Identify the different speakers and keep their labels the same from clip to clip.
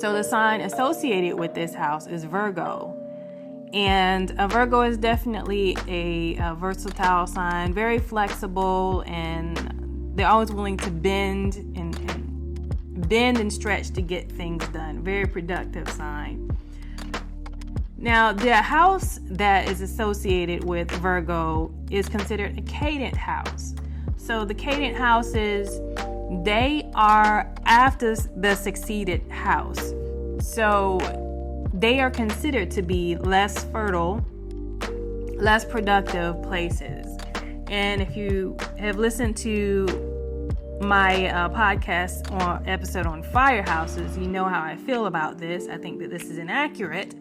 Speaker 1: So the sign associated with this house is Virgo. And Virgo is definitely a versatile sign, very flexible, and they're always willing to bend and stretch to get things done. Very productive sign. Now, the house that is associated with Virgo is considered a Cadent House. So the Cadent houses, they are after the succeeded house. So they are considered to be less fertile, less productive places. And if you have listened to my podcast or episode on fire houses, you know how I feel about this. I think that this is inaccurate.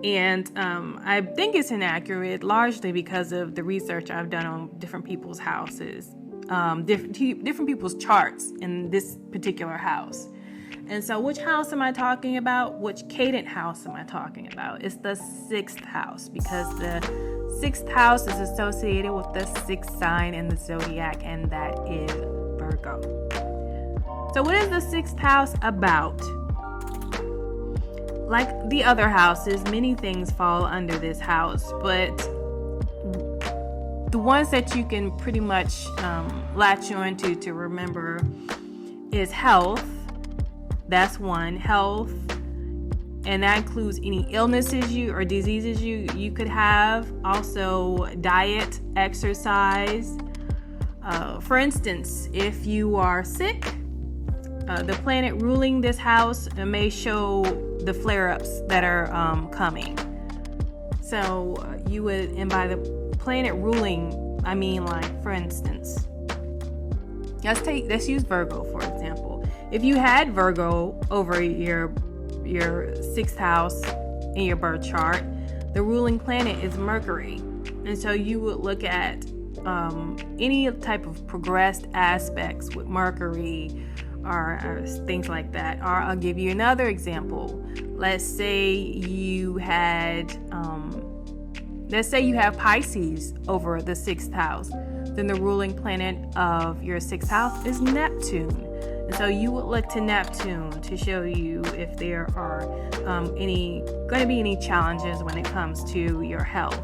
Speaker 1: And I think it's inaccurate largely because of the research I've done on different people's houses, different people's charts in this particular house. And so which house am I talking about? Which Cadent house am I talking about? It's the 6th house, because the 6th house is associated with the 6th sign in the zodiac, and that is Virgo. So what is the 6th house about? Like the other houses, many things fall under this house, but the ones that you can pretty much latch on to remember is health. That's one, health, and that includes any illnesses or diseases you could have. Also, diet, exercise. For instance, if you are sick, the planet ruling this house may show the flare-ups that are coming. So you would, and by the planet ruling, I mean, like, for instance, let's use Virgo for example. If you had Virgo over your 6th house in your birth chart, the ruling planet is Mercury. And so you would look at any type of progressed aspects with Mercury or things like that. Or I'll give you another example. Let's say you have Pisces over the 6th house. Then the ruling planet of your 6th house is Neptune. And so you would look to Neptune to show you if there are going to be any challenges when it comes to your health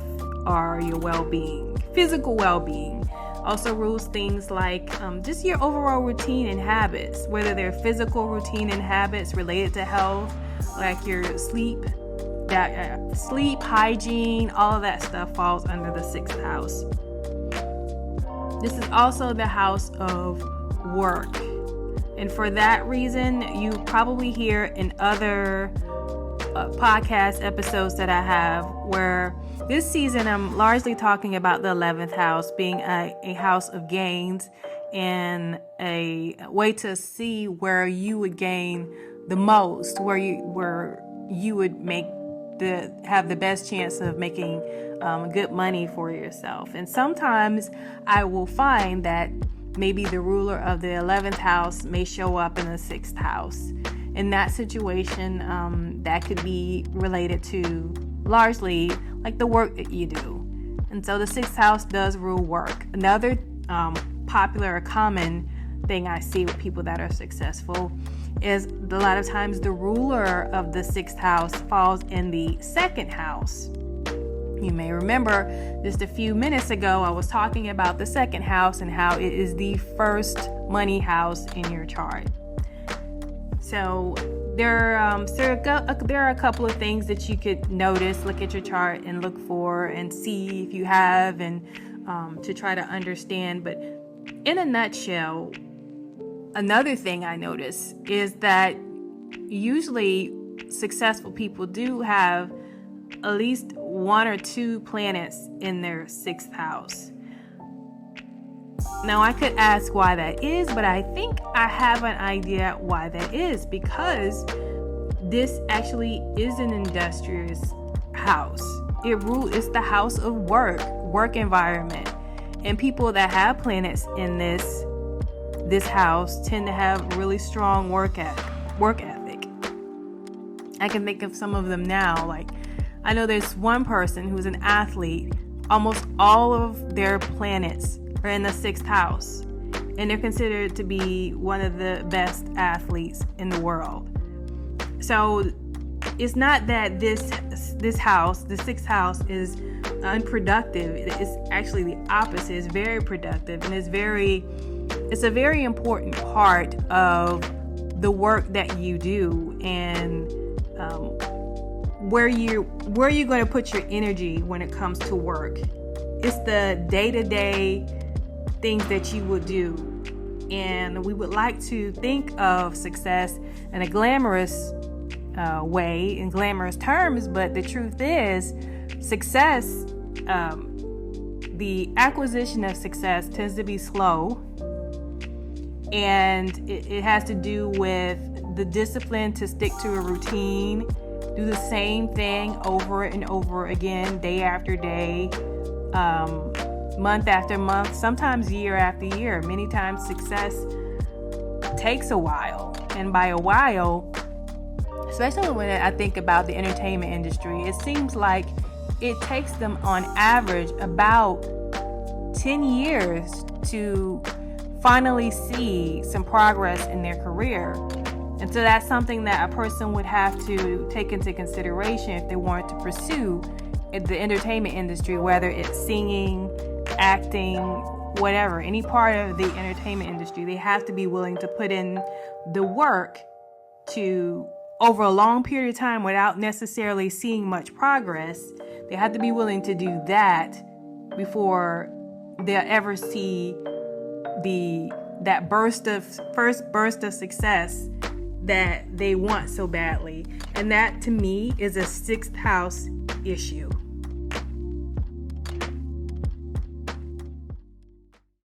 Speaker 1: or your well-being, physical well-being. Also rules things like just your overall routine and habits, whether they're physical routine and habits related to health, like your sleep, hygiene, all of that stuff falls under the 6th house. This is also the house of work. And for that reason, you probably hear in other podcast episodes that I have, where this season I'm largely talking about the 11th house being a house of gains and a way to see where you would gain the most, where you would have the best chance of making good money for yourself. And sometimes I will find that maybe the ruler of the 11th house may show up in the 6th house. In that situation, that could be related to largely like the work that you do. And so the 6th house does rule work. Another popular or common thing I see with people that are successful is a lot of times the ruler of the 6th house falls in the 2nd house. You may remember just a few minutes ago, I was talking about the 2nd house and how it is the first money house in your chart. So there are a couple of things that you could notice, look at your chart and look for and see if you have, and to try to understand. But in a nutshell, another thing I notice is that usually successful people do have at least 1 or 2 planets in their 6th house. Now I could ask why that is, but I think I have an idea why that is, because this actually is an industrious house. It's the house of work environment. And people that have planets in this house tend to have really strong work ethic. I can think of some of them now. Like, I know there's one person who's an athlete. Almost all of their planets are in the 6th house, and they're considered to be one of the best athletes in the world. So it's not that this house, the sixth house, is unproductive. It's actually the opposite. It's very productive, and it's a very important part of the work that you do, and where you're going to put your energy when it comes to work. It's the day-to-day things that you will do, and we would like to think of success in a glamorous way, in glamorous terms, but the truth is, success, the acquisition of success tends to be slow, and it has to do with the discipline to stick to a routine, do the same thing over and over again, day after day, month after month, sometimes year after year. Many times success takes a while, and by a while, especially when I think about the entertainment industry, it seems like it takes them on average about 10 years to finally see some progress in their career. And so that's something that a person would have to take into consideration if they wanted to pursue the entertainment industry, whether it's singing, acting, whatever, any part of the entertainment industry. They have to be willing to put in the work to, over a long period of time, without necessarily seeing much progress. They have to be willing to do that before they'll ever see that first burst of success that they want so badly. And that, to me, is a sixth house issue.